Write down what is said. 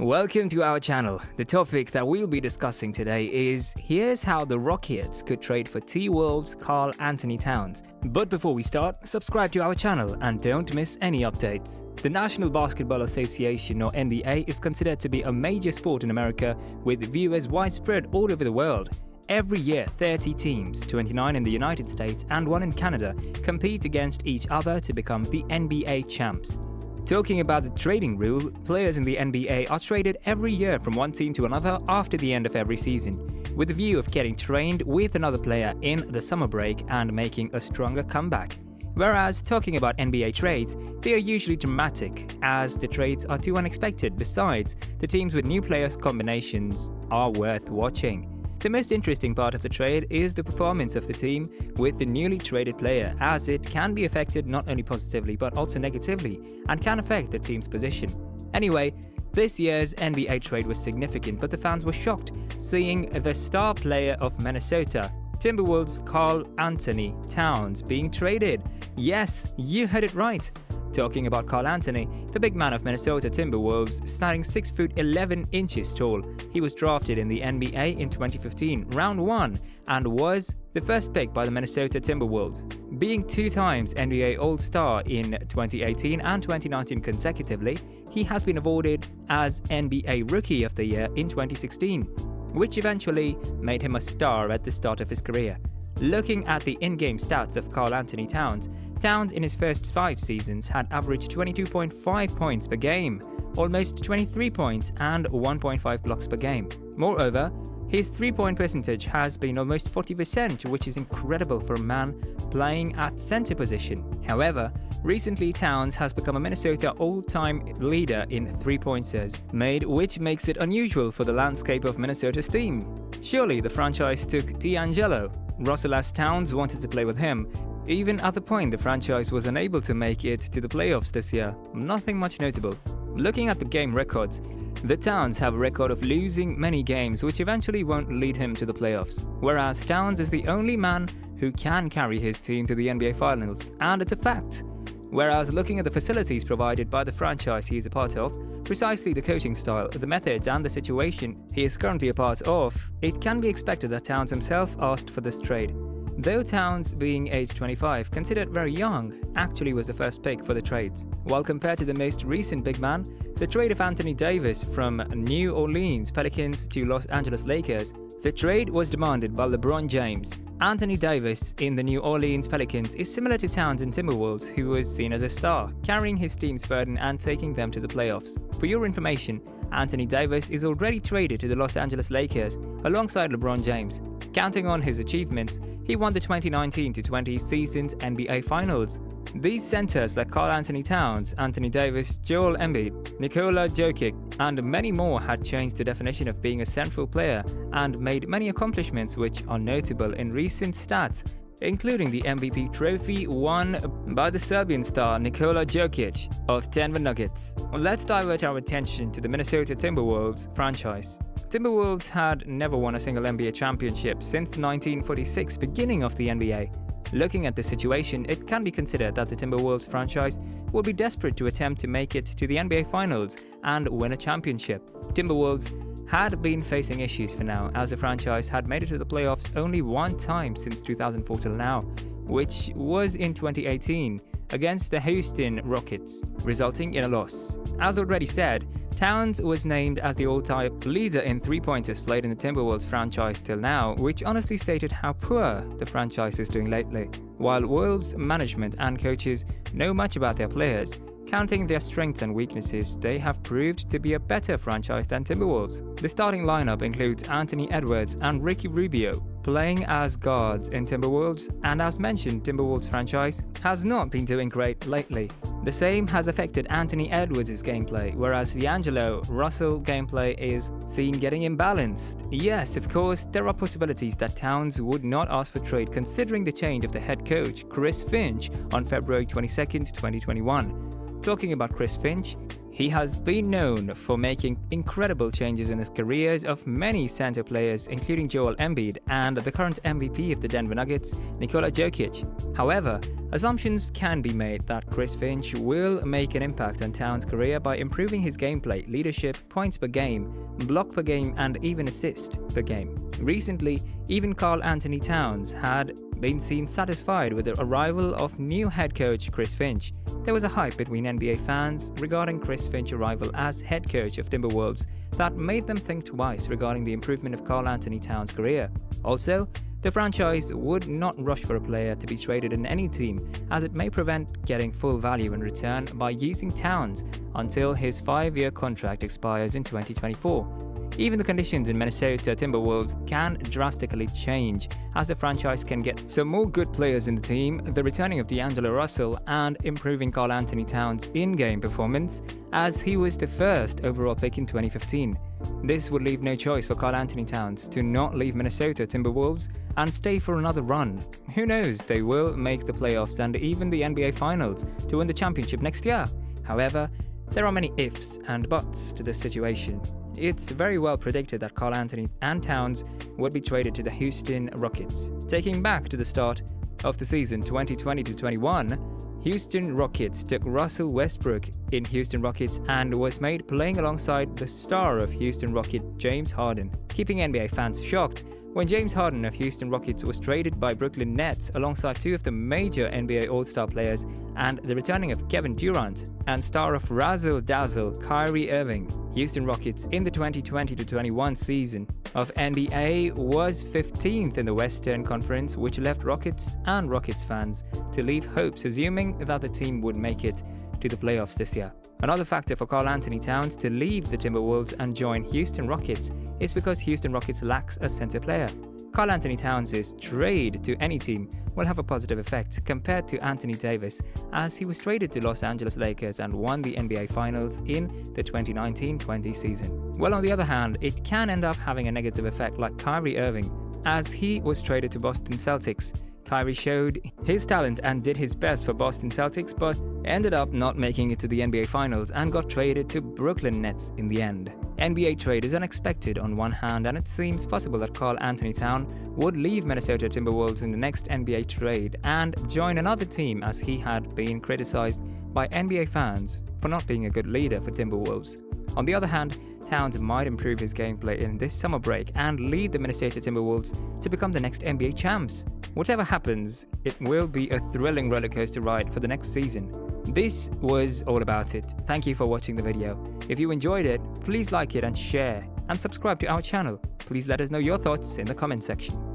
Welcome to our channel. The topic that we'll be discussing today is here's how the Rockets could trade for T-Wolves' Karl-Anthony Towns. But before we start, subscribe to our channel and don't miss any updates. The National Basketball Association, or NBA, is considered to be a major sport in America with viewers widespread all over the world. Every year, 30 teams, 29 in the United States and 1 in Canada, compete against each other to become the NBA champs. Talking about the trading rule, players in the NBA are traded every year from one team to another after the end of every season, with the view of getting trained with another player in the summer break and making a stronger comeback. Whereas talking about NBA trades, they are usually dramatic, as the trades are too unexpected. Besides, the teams with new players combinations are worth watching. The most interesting part of the trade is the performance of the team with the newly traded player, as it can be affected not only positively but also negatively and can affect the team's position. Anyway, this year's NBA trade was significant, but the fans were shocked seeing the star player of Minnesota Timberwolves' Karl-Anthony Towns being traded. Yes, you heard it right. Talking about Karl-Anthony, the big man of Minnesota Timberwolves, standing 6 foot 11 inches tall. He was drafted in the NBA in 2015, round 1, and was the first pick by the Minnesota Timberwolves. Being 2 times NBA All-Star in 2018 and 2019 consecutively, he has been awarded as NBA Rookie of the Year in 2016, which eventually made him a star at the start of his career. Looking at the in-game stats of Karl-Anthony Towns, Towns in his first 5 seasons had averaged 22.5 points per game, almost 23 points and 1.5 blocks per game. Moreover, his 3-point percentage has been almost 40%, which is incredible for a man playing at center position. However, recently Towns has become a Minnesota all-time leader in 3-pointers made, which makes it unusual for the landscape of Minnesota's team. Surely the franchise took D'Angelo Russell as Towns wanted to play with him. Even at the point the franchise was unable to make it to the playoffs this year. Nothing much notable. Looking at the game records, the Towns have a record of losing many games, which eventually won't lead him to the playoffs, whereas Towns is the only man who can carry his team to the NBA Finals, and it's a fact. Whereas looking at the facilities provided by the franchise he is a part of, precisely the coaching style, the methods and the situation he is currently a part of, it can be expected that Towns himself asked for this trade. Though Towns, being age 25, considered very young, actually was the first pick for the trades. While compared to the most recent big man, the trade of Anthony Davis from New Orleans Pelicans to Los Angeles Lakers, the trade was demanded by LeBron James. Anthony Davis in the New Orleans Pelicans is similar to Towns in Timberwolves, who was seen as a star, carrying his team's burden and taking them to the playoffs. For your information, Anthony Davis is already traded to the Los Angeles Lakers alongside LeBron James. Counting on his achievements, he won the 2019-20 season's NBA Finals. These centers like Karl-Anthony Towns, Anthony Davis, Joel Embiid, Nikola Jokic, and many more had changed the definition of being a central player and made many accomplishments which are notable in recent stats, including the MVP trophy won by the Serbian star Nikola Jokic of Denver Nuggets. Let's divert our attention to the Minnesota Timberwolves franchise. Timberwolves had never won a single NBA championship since the 1946 beginning of the NBA. Looking at the situation, it can be considered that the Timberwolves franchise will be desperate to attempt to make it to the NBA Finals and win a championship. Timberwolves had been facing issues for now, as the franchise had made it to the playoffs only 1 time since 2004 till now, which was in 2018 against the Houston Rockets, resulting in a loss. As already said, Towns was named as the all-time leader in 3-pointers played in the Timberwolves franchise till now, which honestly stated how poor the franchise is doing lately. While Wolves management and coaches know much about their players, counting their strengths and weaknesses, they have proved to be a better franchise than Timberwolves. The starting lineup includes Anthony Edwards and Ricky Rubio, playing as guards in Timberwolves, and as mentioned, Timberwolves franchise has not been doing great lately. The same has affected Anthony Edwards' gameplay, whereas D'Angelo Russell gameplay is seen getting imbalanced. Yes, of course, there are possibilities that Towns would not ask for trade considering the change of the head coach, Chris Finch, on February 22, 2021. Talking about Chris Finch, He has been known for making incredible changes in his careers of many center players, including Joel Embiid and the current MVP of the Denver Nuggets, Nikola Jokic. However, assumptions can be made that Chris Finch will make an impact on Towns' career by improving his gameplay, leadership, points per game, block per game, and even assist per game. Recently, even Karl-Anthony Towns had been seen satisfied with the arrival of new head coach Chris Finch. There was a hype between NBA fans regarding Chris Finch's arrival as head coach of Timberwolves that made them think twice regarding the improvement of Karl-Anthony Towns' career. Also, the franchise would not rush for a player to be traded in any team, as it may prevent getting full value in return by using Towns until his 5-year contract expires in 2024. Even the conditions in Minnesota Timberwolves can drastically change, as the franchise can get some more good players in the team, the returning of D'Angelo Russell, and improving Karl-Anthony Towns' in-game performance, as he was the first overall pick in 2015. This would leave no choice for Karl-Anthony Towns to not leave Minnesota Timberwolves and stay for another run. Who knows, they will make the playoffs and even the NBA Finals to win the championship next year. However, there are many ifs and buts to this situation. It's very well predicted that Karl-Anthony and Towns would be traded to the Houston Rockets. Taking back to the start of the season 2020-21, Houston Rockets took Russell Westbrook in Houston Rockets and was made playing alongside the star of Houston Rockets, James Harden, keeping NBA fans shocked when James Harden of Houston Rockets was traded by Brooklyn Nets alongside two of the major NBA All-Star players and the returning of Kevin Durant and star of Razzle Dazzle Kyrie Irving. Houston Rockets in the 2020-21 season of NBA was 15th in the Western Conference, which left Rockets and Rockets fans to leave hopes, assuming that the team would make it to the playoffs this year. Another factor for Karl-Anthony Towns to leave the Timberwolves and join Houston Rockets is because Houston Rockets lacks a center player. Karl-Anthony Towns' trade to any team will have a positive effect compared to Anthony Davis, as he was traded to Los Angeles Lakers and won the NBA Finals in the 2019-20 season. Well, on the other hand, it can end up having a negative effect like Kyrie Irving, as he was traded to Boston Celtics. Kyrie showed his talent and did his best for Boston Celtics, but ended up not making it to the NBA Finals and got traded to Brooklyn Nets in the end. NBA trade is unexpected on one hand, and it seems possible that Karl-Anthony Towns would leave Minnesota Timberwolves in the next NBA trade and join another team, as he had been criticized by NBA fans for not being a good leader for Timberwolves. On the other hand, Towns might improve his gameplay in this summer break and lead the Minnesota Timberwolves to become the next NBA champs. Whatever happens, it will be a thrilling rollercoaster ride for the next season. This was all about it. Thank you for watching the video. If you enjoyed it, please like it and share, and subscribe to our channel. Please let us know your thoughts in the comment section.